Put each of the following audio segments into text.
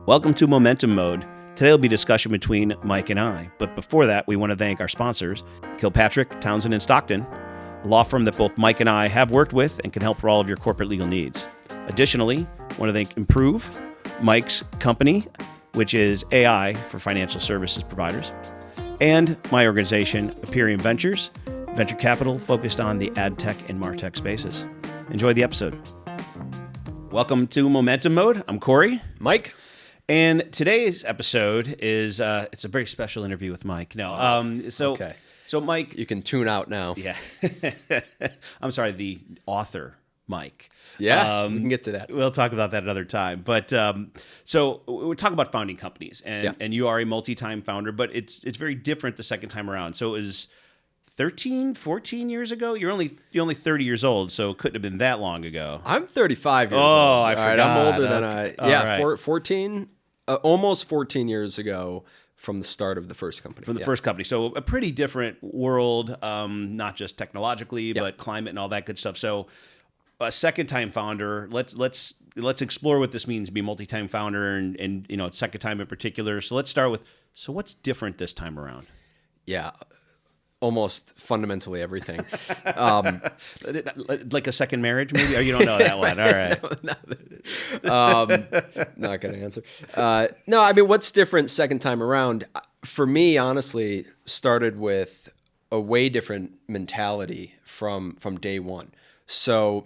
Welcome to Momentum Mode. Today will be a discussion between Mike and I. But before that, we want to thank our sponsors, Kilpatrick, Townsend, and Stockton, a law firm that both Mike and I have worked with and can help for all of your corporate legal needs. Additionally, I want to thank Improve, Mike's company, which is AI for financial services providers, and my organization, Aperium Ventures, venture capital focused on the ad tech and martech spaces. Enjoy the episode. Welcome to Momentum Mode. I'm Corey. Mike. And today's episode is it's a very special interview with Mike. Okay. So Mike, You can tune out now. yeah, I'm sorry, the author Mike. Yeah, we can get to that. We'll talk about that another time. But so we're talking about founding companies, and you are a multi-time founder, but it's very different the second time around. So it was 13, 14 years ago. You're only 30 years old, so it couldn't have been that long ago. I'm 35 years Oh, old. I All right, forgot. I'm older than I. All Yeah, right. 14, almost 14 years ago from the start of the first company. From the first company. So a pretty different world, not just technologically, but climate and all that good stuff. So a second time founder, let's explore what this means to be a multi-time founder and second time in particular. So let's start with, so what's different this time around? Yeah, almost fundamentally everything. Like a second marriage, maybe? Or you don't know that one. All right. Not going to answer. No, I mean, what's different second time around? For me, honestly, started with a way different mentality from day one. So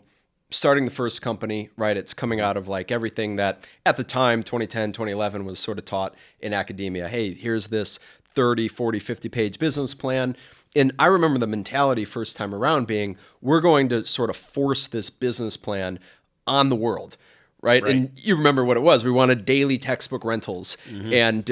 starting the first company, right, it's coming out of like everything that at the time, 2010, 2011 was sort of taught in academia. Hey, here's this 30, 40, 50 page business plan. And I remember the mentality first time around being, we're going to sort of force this business plan on the world, right? And you remember what it was. We wanted daily textbook rentals. And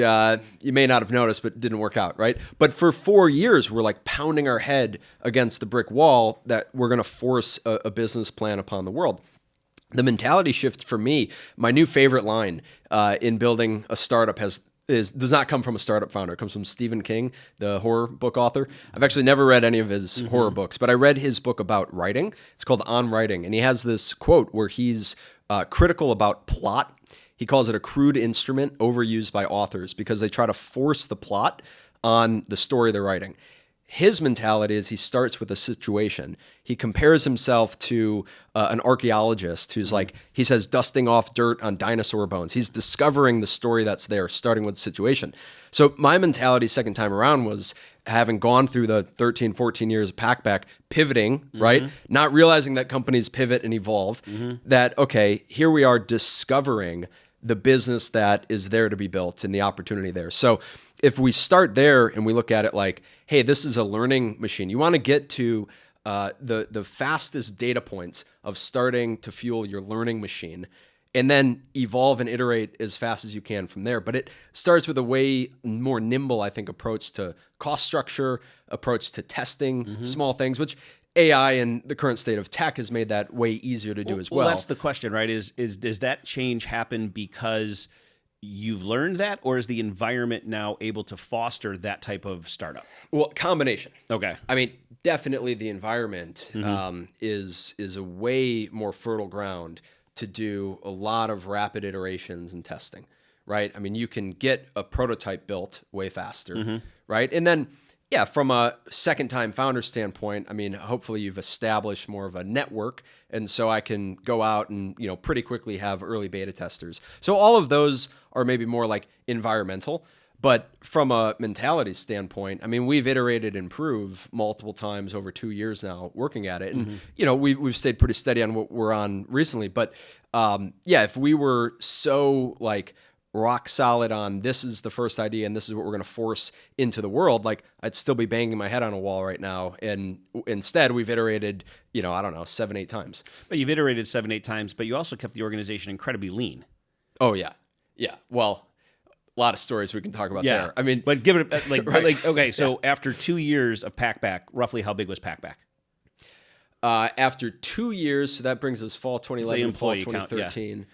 you may not have noticed, but it didn't work out, right? But for 4 years, we're like pounding our head against the brick wall that we're going to force a business plan upon the world. The mentality shift for me, my new favorite line in building a startup does not come from a startup founder. It comes from Stephen King, the horror book author. I've actually never read any of his horror books, but I read his book about writing. It's called On Writing. And he has this quote where he's critical about plot. He calls it a crude instrument overused by authors because they try to force the plot on the story they're writing. His mentality is he starts with a situation. He compares himself to an archaeologist who's like, he says, dusting off dirt on dinosaur bones. He's discovering the story that's there, starting with the situation. So my mentality second time around was having gone through the 13, 14 years of Packback, pivoting, right? Not realizing that companies pivot and evolve, that, okay, here we are discovering the business that is there to be built and the opportunity there. So if we start there and we look at it like, hey, this is a learning machine. You want to get to the fastest data points of starting to fuel your learning machine and then evolve and iterate as fast as you can from there. But it starts with a way more nimble, I think, approach to cost structure, approach to testing small things, which AI and the current state of tech has made that way easier to do as well. Well, that's the question, right? Is does that change happen because you've learned that, or is the environment now able to foster that type of startup? Well, combination. Okay. I mean, definitely the environment is a way more fertile ground to do a lot of rapid iterations and testing, right? I mean, you can get a prototype built way faster, right? And then, yeah, from a second-time founder standpoint, I mean, hopefully you've established more of a network, and so I can go out and, pretty quickly have early beta testers. So all of those are maybe more like environmental, but from a mentality standpoint, I mean, we've iterated and improved multiple times over 2 years now working at it, and we've stayed pretty steady on what we're on recently. But if we were so like rock solid on this is the first idea and this is what we're going to force into the world, like I'd still be banging my head on a wall right now. And instead we've iterated, 7, 8 times. But you've iterated 7, 8 times, but you also kept the organization incredibly lean. Oh yeah. Yeah. Well, a lot of stories we can talk about there. I mean, but give it okay. So after 2 years of Packback, roughly how big was Packback? After 2 years, so that brings us fall 2011, fall 2013.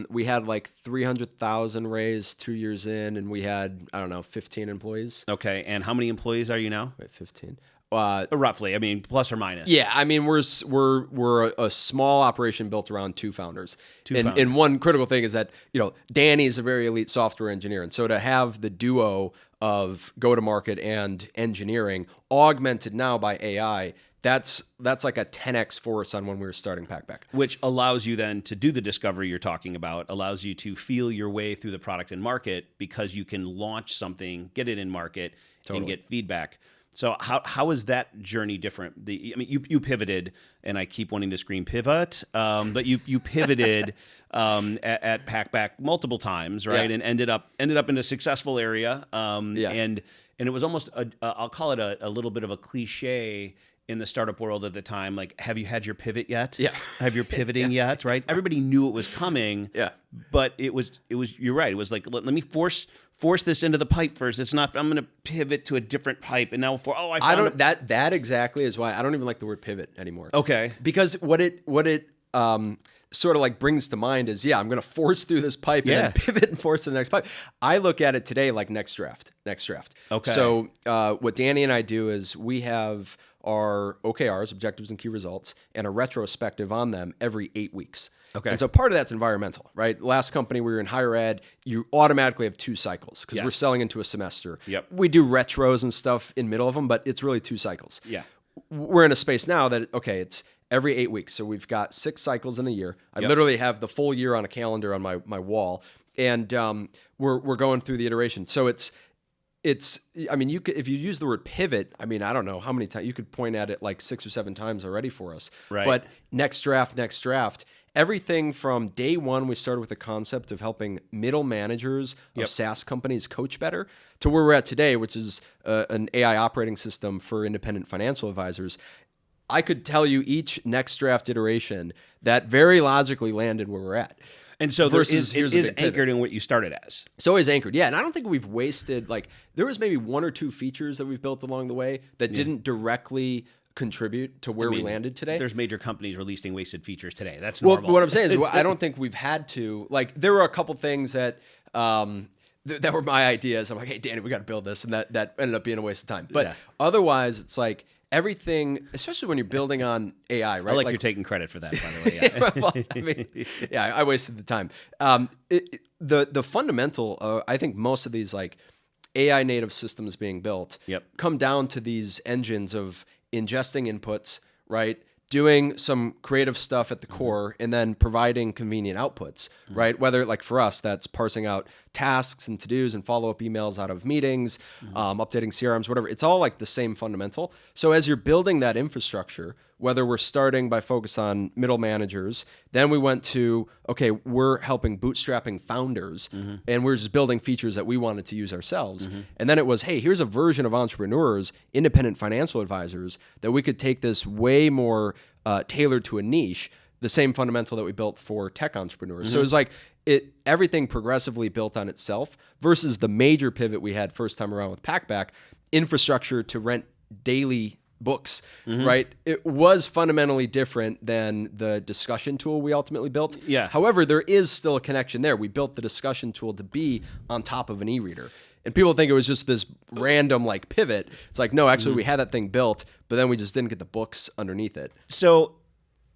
We had like 300,000 raised 2 years in, and we had, 15 employees. Okay. And how many employees are you now? Wait, 15. Roughly, I mean, plus or minus. Yeah, I mean, we're a small operation built around two founders. And one critical thing is that, Danny is a very elite software engineer. And so to have the duo of go-to-market and engineering augmented now by AI, that's like a 10x force on when we were starting PackBack. Which allows you then to do the discovery you're talking about, allows you to feel your way through the product and market because you can launch something, get it in market, and get feedback. So how is that journey different? You pivoted, and I keep wanting to scream pivot, but you pivoted at PackBack multiple times, right? Yeah. And ended up in a successful area. And it was almost I'll call it a little bit of a cliche in the startup world at the time, like, have you had your pivot yet? Yeah. Have your pivoting yet? Right? Everybody knew it was coming. Yeah. But it was you're right. It was like, let me force this into the pipe first. It's not, I'm going to pivot to a different pipe. And now that exactly is why I don't even like the word pivot anymore. Okay. Because what it sort of like brings to mind is, I'm going to force through this pipe and then pivot and force to the next pipe. I look at it today like next draft. Okay. So what Danny and I do is we have our OKRs, objectives and key results, and a retrospective on them every 8 weeks. Okay. And so part of that's environmental, right? Last company, we were in higher ed, you automatically have 2 cycles because we're selling into a semester. Yep. We do retros and stuff in middle of them, but it's really 2 cycles. Yeah. We're in a space now that, it's every 8 weeks. So we've got 6 cycles in the year. I literally have the full year on a calendar on my wall. And we're going through the iteration. So it's I mean, if you use the word pivot, I mean, I don't know how many times you could point at it like 6 or 7 times already for us. Right. But next draft, everything from day one, we started with the concept of helping middle managers of SaaS companies coach better to where we're at today, which is an AI operating system for independent financial advisors. I could tell you each next draft iteration that very logically landed where we're at. And so it is anchored in what you started as. It's always anchored. Yeah. And I don't think we've wasted, there was maybe 1 or 2 features that we've built along the way that didn't directly contribute to where we landed today. There's major companies releasing wasted features today. That's normal. Well, what I'm saying is I don't think we've had to, there were a couple things that were my ideas. I'm like, hey, Danny, we got to build this. And that ended up being a waste of time. But otherwise, it's like, everything, especially when you're building on AI, right? I like you're taking credit for that, by the way. Yeah. Well, I mean, I wasted the time. The fundamental, I think most of these AI native systems being built come down to these engines of ingesting inputs, right? Doing some creative stuff at the core and then providing convenient outputs, right? Whether for us, that's parsing out tasks and to-dos and follow-up emails out of meetings, updating CRMs, whatever. It's all the same fundamental. So as you're building that infrastructure, whether we're starting by focus on middle managers, then we went to, okay, we're helping bootstrapping founders and we're just building features that we wanted to use ourselves. And then it was, hey, here's a version of entrepreneurs, independent financial advisors, that we could take this way more tailored to a niche, the same fundamental that we built for tech entrepreneurs. So it was everything progressively built on itself versus the major pivot we had first time around with PackBack, infrastructure to rent daily books, right? It was fundamentally different than the discussion tool we ultimately built. Yeah. However, there is still a connection there. We built the discussion tool to be on top of an e-reader. And people think it was just this random pivot. It's no, actually we had that thing built, but then we just didn't get the books underneath it. So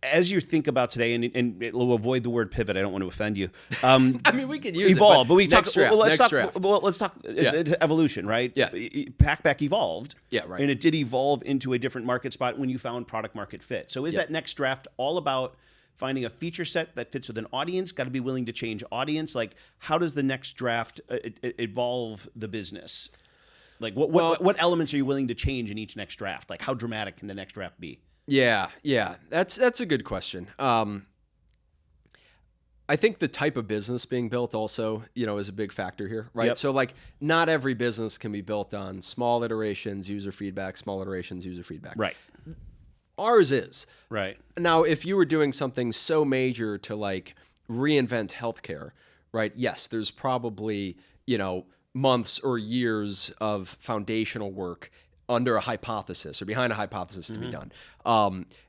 as you think about today, and we'll avoid the word pivot, I don't want to offend you. I mean, we could use evolve, it, but we next talk. draft, Let's talk. It's evolution, right? Yeah. PackBack evolved. Yeah, right. And it did evolve into a different market spot when you found product market fit. So is that next draft all about finding a feature set that fits with an audience? Got to be willing to change audience. How does the next draft evolve the business? What elements are you willing to change in each next draft? How dramatic can the next draft be? Yeah, that's a good question. I think the type of business being built also, is a big factor here, right? Yep. So not every business can be built on small iterations, user feedback, small iterations, user feedback. Right. Ours is. Right. Now, if you were doing something so major to reinvent healthcare, right? Yes, there's probably, months or years of foundational work under a hypothesis or behind a hypothesis to be done.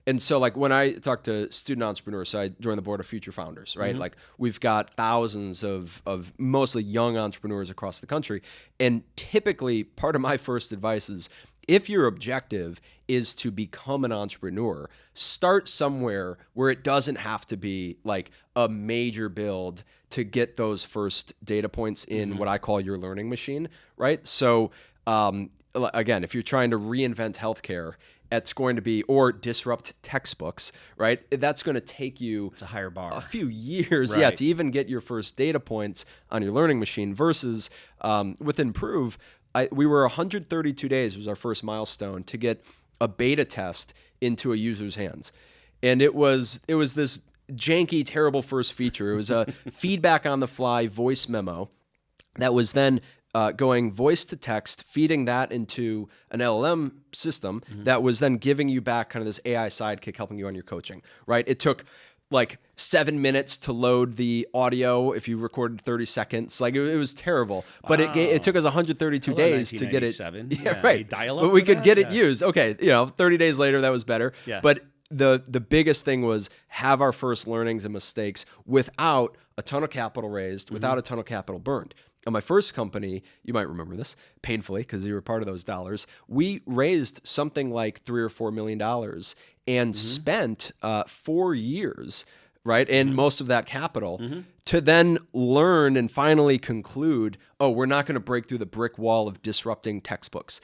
And so when I talk to student entrepreneurs, so I join the board of Future Founders, right? We've got thousands of mostly young entrepreneurs across the country. And typically part of my first advice is if your objective is to become an entrepreneur, start somewhere where it doesn't have to be like a major build to get those first data points in what I call your learning machine, right? So again, if you're trying to reinvent healthcare, it's going to be, or disrupt textbooks, right? That's going to take you It's a higher bar. a few years, Right. to even get your first data points on your learning machine versus with Improve, we were 132 days was our first milestone to get a beta test into a user's hands. And it was this janky, terrible first feature. It was a feedback on the fly voice memo that was then going voice to text, feeding that into an LLM system that was then giving you back kind of this AI sidekick helping you on your coaching, right? It took like 7 minutes to load the audio if you recorded 30 seconds. Like it was terrible, but it took us 132 days to get it. Yeah, right. Dial-up but we for could that? get it Yeah. used. Okay, 30 days later, that was better. Yeah. But the biggest thing was have our first learnings and mistakes without a ton of capital raised, without a ton of capital burned. On my first company, you might remember this painfully because you were part of those dollars. We raised something like $3 or $4 million and spent 4 years, right, and most of that capital to then learn and finally conclude, oh, we're not going to break through the brick wall of disrupting textbooks.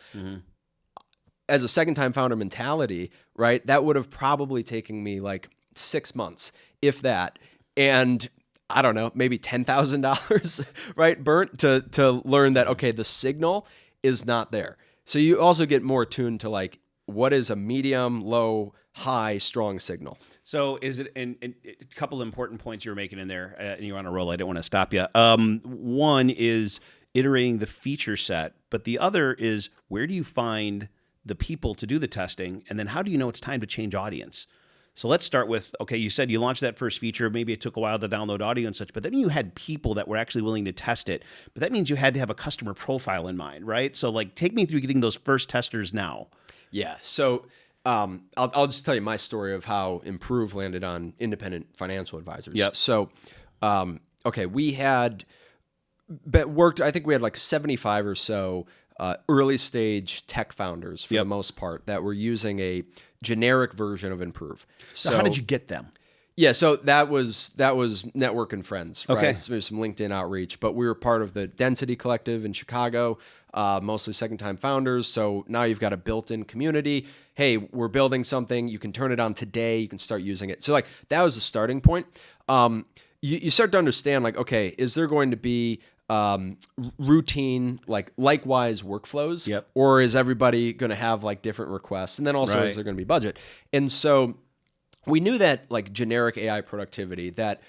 As a second-time founder mentality, right, that would have probably taken me like 6 months, if that, and I don't know, maybe $10,000, right, burnt to learn that, okay, the signal is not there. So you also get more tuned to like, what is a medium, low, high, strong signal? So is it, and a couple of important points you were making in there, and you're on a roll. I didn't want to stop you. One is iterating the feature set, but the other is where do you find the people to do the testing? And then how do you know it's time to change audience? So let's start with, okay, you said you launched that first feature. Maybe it took a while to download audio and such, but then you had people that were actually willing to test it. But that means you had to have a customer profile in mind, right? So like, take me through getting those first testers now. Yeah. So I'll just tell you my story of how Improve landed on independent financial advisors. Yep. So, okay, we had worked, I think we had like 75 or so early stage tech founders for the most part that were using a generic version of Improve. So how did you get them? Yeah, so that was network and friends, right? Okay. So maybe some LinkedIn outreach, but we were part of the Density Collective in Chicago, mostly second-time founders. So now you've got a built-in community. Hey, we're building something. You can turn it on today. You can start using it. So like that was the starting point. You start to understand like, okay, is there going to be routine, like likewise workflows, Yep. or is everybody going to have like different requests? And then also, Right. is there going to be budget? And so we knew that like generic AI productivity that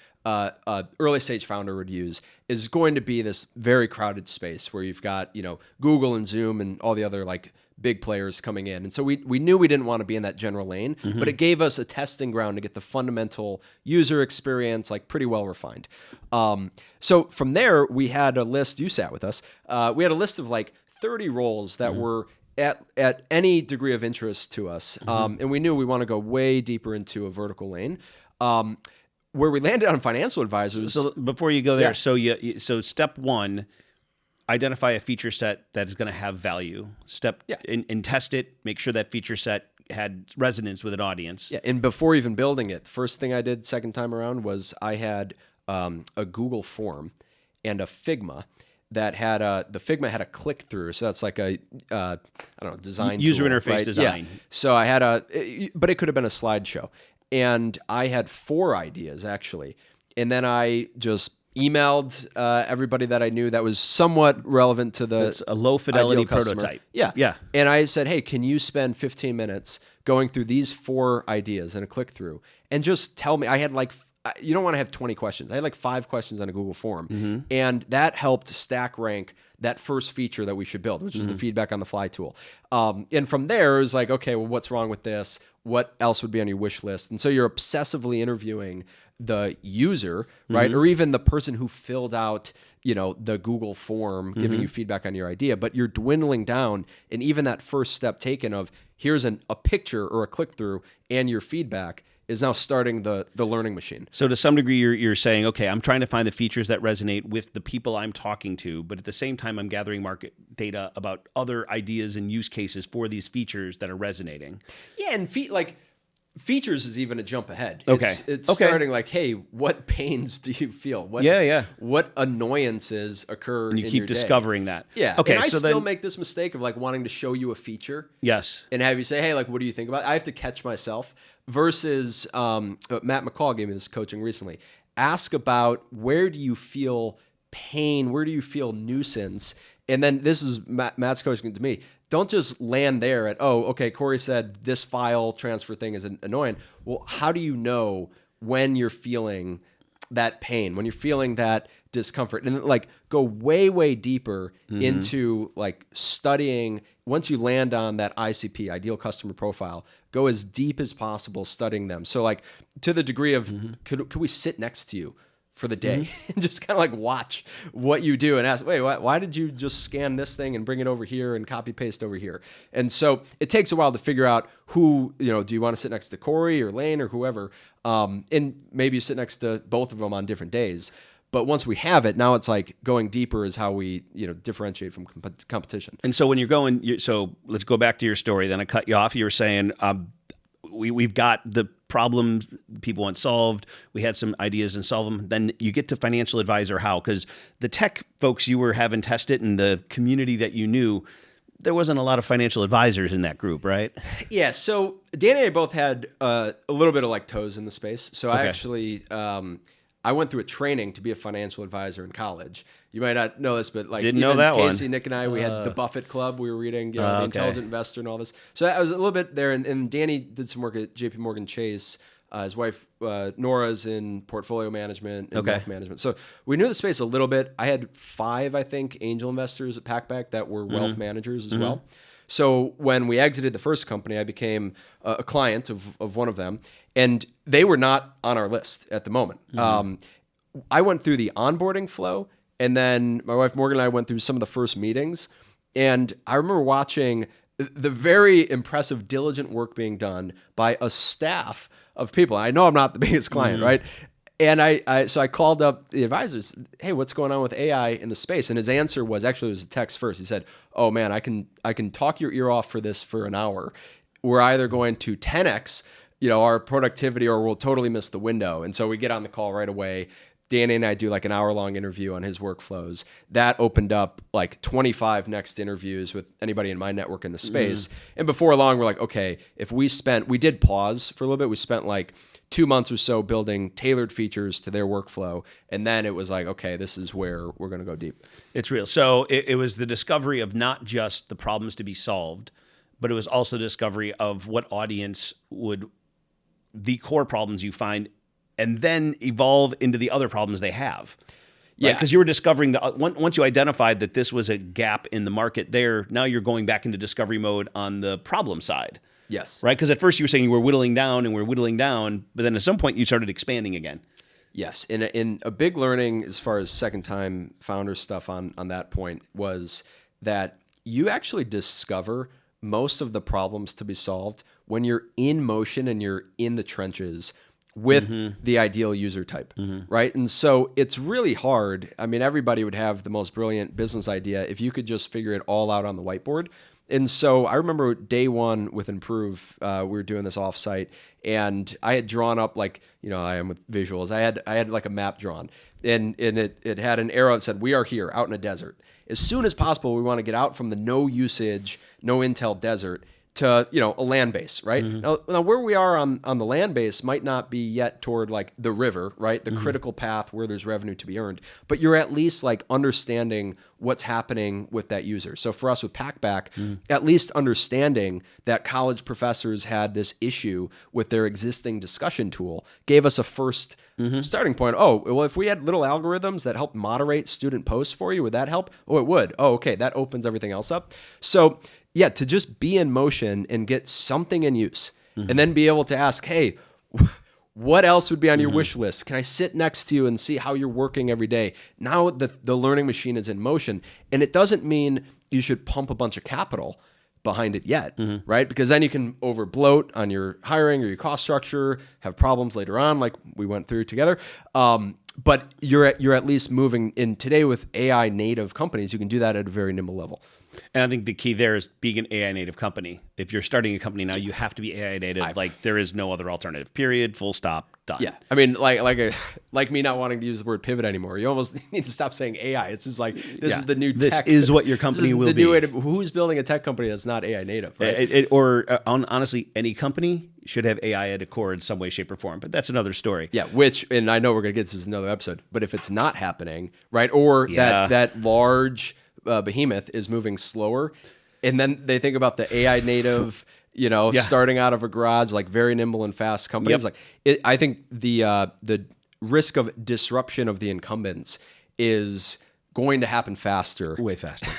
early stage founder would use is going to be this very crowded space where you've got, Google and Zoom and all the other like big players coming in. And so we knew we didn't want to be in that general lane, but it gave us a testing ground to get the fundamental user experience like pretty well refined. So from there, we had a list, you sat with us, we had a list of like 30 roles that were at any degree of interest to us. And we knew we want to go way deeper into a vertical lane. Where we landed on financial advisors. So before you go there, Yeah. so step one, identify a feature set that is going to have value. And test it. Make sure that feature set had resonance with an audience. Yeah, and before even building it, first thing I did second time around was I had a Google form and a Figma that had the Figma had a click through, so that's like a design User tool, interface right? design. Yeah. So I had but it could have been a slideshow, and I had 4 ideas actually, and then I just emailed everybody that I knew that was somewhat relevant to the It's a low-fidelity ideal customer. prototype. Yeah. Yeah. And I said, hey, can you spend 15 minutes going through these 4 ideas in a click through and just tell me, I had like, you don't want to have 20 questions. I had like 5 questions on a Google form. And that helped stack rank that first feature that we should build, which was the feedback on the fly tool. And from there, it was like, okay, well, what's wrong with this? What else would be on your wish list? And so you're obsessively interviewing the user, right? Or even the person who filled out, the Google form, giving you feedback on your idea, but you're dwindling down. And even that first step taken of here's a picture or a click through and your feedback is now starting the learning machine. So to some degree, you're saying, okay, I'm trying to find the features that resonate with the people I'm talking to, but at the same time, I'm gathering market data about other ideas and use cases for these features that are resonating. Yeah, and features is even a jump ahead. Okay. It's starting like, hey, what pains do you feel? What annoyances occur And you in keep your day? discovering that. Yeah. Okay. And I so still then, make this mistake of like wanting to show you a feature. yes. And have you say, hey, like, what do you think about it? I have to catch myself versus Matt McCall gave me this coaching recently. Ask about where do you feel pain? Where do you feel nuisance? And then this is Matt's coaching to me. Don't just land there at, oh, okay, Corey said this file transfer thing is annoying. Well, how do you know when you're feeling that pain, when you're feeling that discomfort? And like go way, way deeper into like studying. Once you land on that ICP, ideal customer profile, go as deep as possible studying them. So like to the degree of, could we sit next to you for the day and just kind of like watch what you do and ask, wait, why did you just scan this thing and bring it over here and copy paste over here? And so it takes a while to figure out who, do you want to sit next to Corey or Lane or whoever? And maybe you sit next to both of them on different days. But once we have it, now it's like going deeper is how we, differentiate from competition. And so when you're going, so let's go back to your story. Then I cut you off. You were saying, we've got the problems people want solved. We had some ideas and solve them. Then you get to financial advisor. How? Because the tech folks you were having test it and the community that you knew, there wasn't a lot of financial advisors in that group, right? Yeah. So Danny and I both had a little bit of like toes in the space. So I actually, I went through a training to be a financial advisor in college. You might not know this, but like didn't know that Casey, one. Nick, and I, we had the Buffett Club. We were reading, The Intelligent Investor and all this. So I was a little bit there. And Danny did some work at J.P. Morgan Chase. His wife Nora's in portfolio management and wealth management. So we knew the space a little bit. I had 5, I think, angel investors at Packback that were wealth managers as well. So when we exited the first company, I became a client of one of them, and they were not on our list at the moment. I went through the onboarding flow, and then my wife Morgan and I went through some of the first meetings, and I remember watching the very impressive, diligent work being done by a staff of people. I know I'm not the biggest client, right? And so I called up the advisors. Hey, what's going on with AI in the space? And his answer was, actually, it was a text first. He said, "Oh man, I can talk your ear off for this for an hour. We're either going to 10x, our productivity, or we'll totally miss the window." And so we get on the call right away. Danny and I do like an hour-long interview on his workflows. That opened up like 25 next interviews with anybody in my network in the space. And before long, we're like, okay, we did pause for a little bit. We spent like 2 months or so building tailored features to their workflow. And then it was like, okay, this is where we're going to go deep. It's real. So it was the discovery of not just the problems to be solved, but it was also the discovery of what audience the core problems you find, and then evolve into the other problems they have. Right? Yeah. Because you were discovering once you identified that this was a gap in the market there, now you're going back into discovery mode on the problem side. Yes. Right? Because at first you were saying you were whittling down, but then at some point you started expanding again. Yes. And a big learning as far as second time founder stuff on that point was that you actually discover most of the problems to be solved when you're in motion and you're in the trenches with the ideal user type, right? And so it's really hard. I mean, everybody would have the most brilliant business idea if you could just figure it all out on the whiteboard. And so I remember day one with Improve, we were doing this offsite, and I had drawn up like, I am with visuals. I had like a map drawn, and it had an arrow that said, "We are here out in a desert. As soon as possible, we want to get out from the no usage, no intel desert to, a land base," right? Now where we are on the land base might not be yet toward like the river, right? The critical path where there's revenue to be earned, but you're at least like understanding what's happening with that user. So for us with Packback, at least understanding that college professors had this issue with their existing discussion tool gave us a first starting point. Oh, well, if we had little algorithms that helped moderate student posts for you, would that help? Oh, it would. Oh, okay. That opens everything else up. So yeah, to just be in motion and get something in use, and then be able to ask, hey, what else would be on your wish list? Can I sit next to you and see how you're working every day? Now the learning machine is in motion, and it doesn't mean you should pump a bunch of capital, behind it yet, right? Because then you can over bloat on your hiring or your cost structure, have problems later on, like we went through together. But you're at least moving in today with AI native companies. You can do that at a very nimble level. And I think the key there is being an AI native company. If you're starting a company now, you have to be AI native. Like there is no other alternative. Period. Full stop. Done. Yeah. I mean, like me not wanting to use the word pivot anymore. You almost need to stop saying AI. It's just like this is the new tech. This is what your company will be. Who's building a tech company that's not AI native? Right? Honestly, any company should have AI at a core in some way, shape, or form. But that's another story. Yeah. And I know we're gonna get to this in another episode. But if it's not happening, right, or that large behemoth is moving slower, and then they think about the AI native, starting out of a garage, like very nimble and fast companies. I think the risk of disruption of the incumbents is going to happen way faster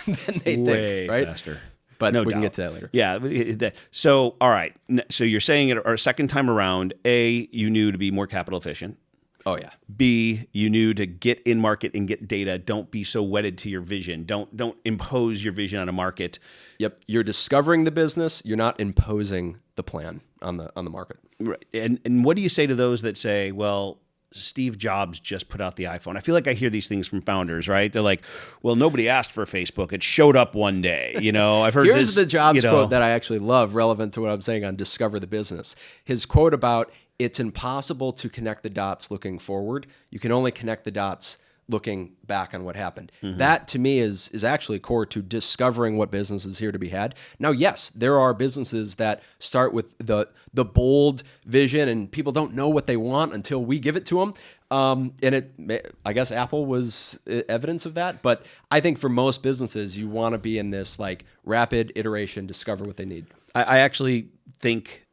than they think, right? Faster. But we can get to that later. Yeah. So, all right. So you're saying it our second time around, A, you knew to be more capital efficient. Oh, yeah. B, you knew to get in market and get data. Don't be so wedded to your vision. Don't impose your vision on a market. Yep. You're discovering the business. You're not imposing the plan on the market. Right. And what do you say to those that say, well, Steve Jobs just put out the iPhone? I feel like I hear these things from founders, right? They're like, well, nobody asked for Facebook. It showed up one day. I've heard Here's the Jobs quote that I actually love, relevant to what I'm saying on Discover the Business. His quote about it's impossible to connect the dots looking forward. You can only connect the dots looking back on what happened. That to me is actually core to discovering what business is here to be had. Now, yes, there are businesses that start with the bold vision and people don't know what they want until we give it to them. I guess Apple was evidence of that. But I think for most businesses, you want to be in this like rapid iteration, discover what they need. I actually think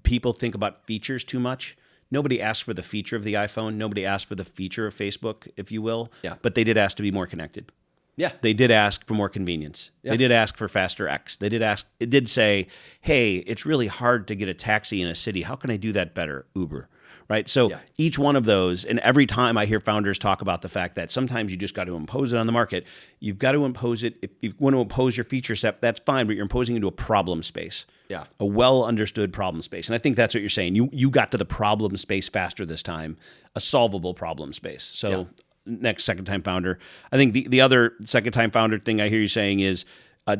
people think about features too much. Nobody asked for the feature of the iPhone. Nobody asked for the feature of Facebook, if you will. Yeah. But they did ask to be more connected. Yeah. They did ask for more convenience. Yeah. They did ask for faster X. It did say, hey, it's really hard to get a taxi in a city. How can I do that better? Uber. Right. So each one of those, and every time I hear founders talk about the fact that sometimes you just got to impose it on the market, you've got to impose it. If you want to impose your feature set, that's fine, but you're imposing into a problem space. Yeah. A well understood problem space. And I think that's what you're saying. You got to the problem space faster this time, a solvable problem space. So next second time founder. I think the other second time founder thing I hear you saying is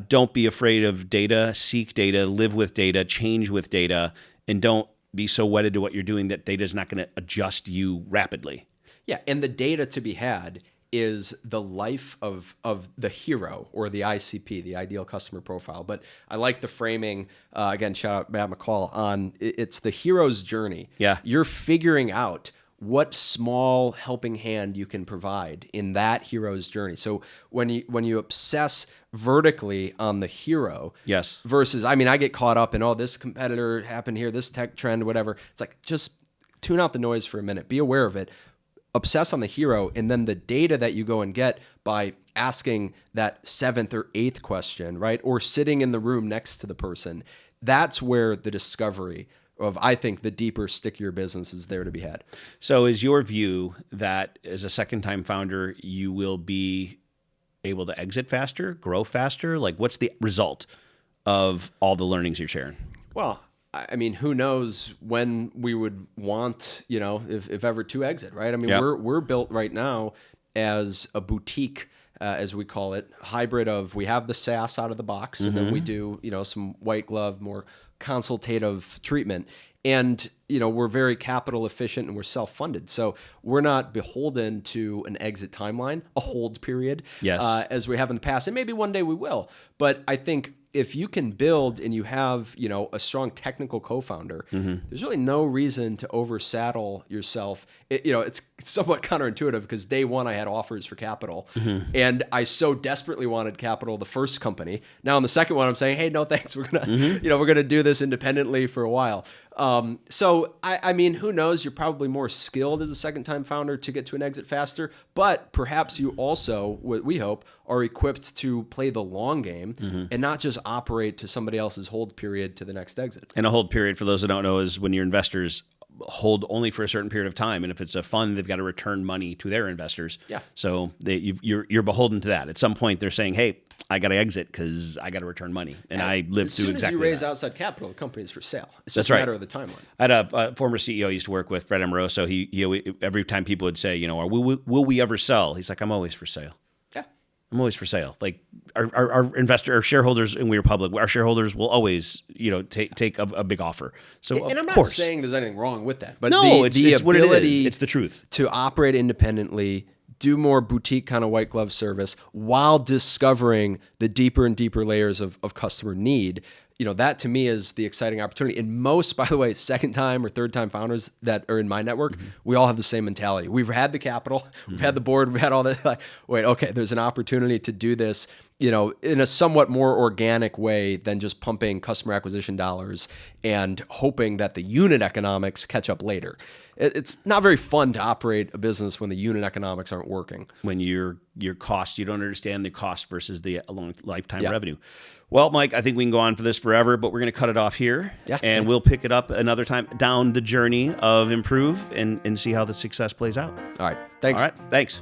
don't be afraid of data, seek data, live with data, change with data, and don't be so wedded to what you're doing that data is not going to adjust you rapidly. Yeah, and the data to be had is the life of the hero, or the ICP, the ideal customer profile. But I like the framing, again, shout out Matt McCall, on it's the hero's journey. Yeah. You're figuring out what small helping hand you can provide in that hero's journey. So when you obsess vertically on the hero, yes, versus, I get caught up in, this competitor happened here, this tech trend, whatever. It's like, just tune out the noise for a minute, be aware of it, obsess on the hero, and then the data that you go and get by asking that 7th or 8th question, right? Or sitting in the room next to the person. That's where the discovery of, I think, the deeper, stickier business is there to be had. So is your view that as a second-time founder, you will be able to exit faster, grow faster? Like, what's the result of all the learnings you're sharing? Well, who knows when we would want, if ever, to exit, right? We're built right now as a boutique, as we call it, hybrid of, we have the SaaS out of the box, and then we do, some white glove, more consultative treatment. And, we're very capital efficient and we're self-funded. So we're not beholden to an exit timeline, a hold period, as we have in the past. And maybe one day we will. But I think if you can build and you have, a strong technical co-founder, there's really no reason to oversaddle yourself. It's somewhat counterintuitive because day one I had offers for capital, and I so desperately wanted capital the first company. Now on the second one, I'm saying, hey, no thanks. We're gonna, we're gonna do this independently for a while. So who knows? You're probably more skilled as a second-time founder to get to an exit faster, but perhaps you also, what we hope, are equipped to play the long game and not just operate to somebody else's hold period to the next exit. And a hold period, for those that don't know, is when your investors hold only for a certain period of time. And if it's a fund, they've got to return money to their investors. Yeah. So you're beholden to that. At some point, they're saying, "Hey, I got to exit because I got to return money," and I lived through exactly that. As soon as you raise outside capital, the company's for sale. It's just That's a right. matter of the timeline. I had a former CEO I used to work with, Fred Amoroso. He every time people would say, will we ever sell? He's like, I'm always for sale. Yeah. I'm always for sale. Like our shareholders, and we were public, our shareholders will always, take a big offer. So and I'm not course. saying there's anything wrong with that, but No, the it's what it ability is. It's the truth. to operate independently, do more boutique kind of white glove service while discovering the deeper and deeper layers of customer need. That to me is the exciting opportunity. And most, by the way, second time or third time founders that are in my network, we all have the same mentality. We've had the capital, we've had the board, we've had all that. Like, wait, okay, there's an opportunity to do this, in a somewhat more organic way than just pumping customer acquisition dollars and hoping that the unit economics catch up later. It's not very fun to operate a business when the unit economics aren't working. When your cost, you don't understand the cost versus the long lifetime revenue. Well, Mike, I think we can go on for this forever, but we're going to cut it off here. Yeah, and thanks. we'll pick it up another time down the journey of Improve and see how the success plays out. All right. Thanks. All right. Thanks.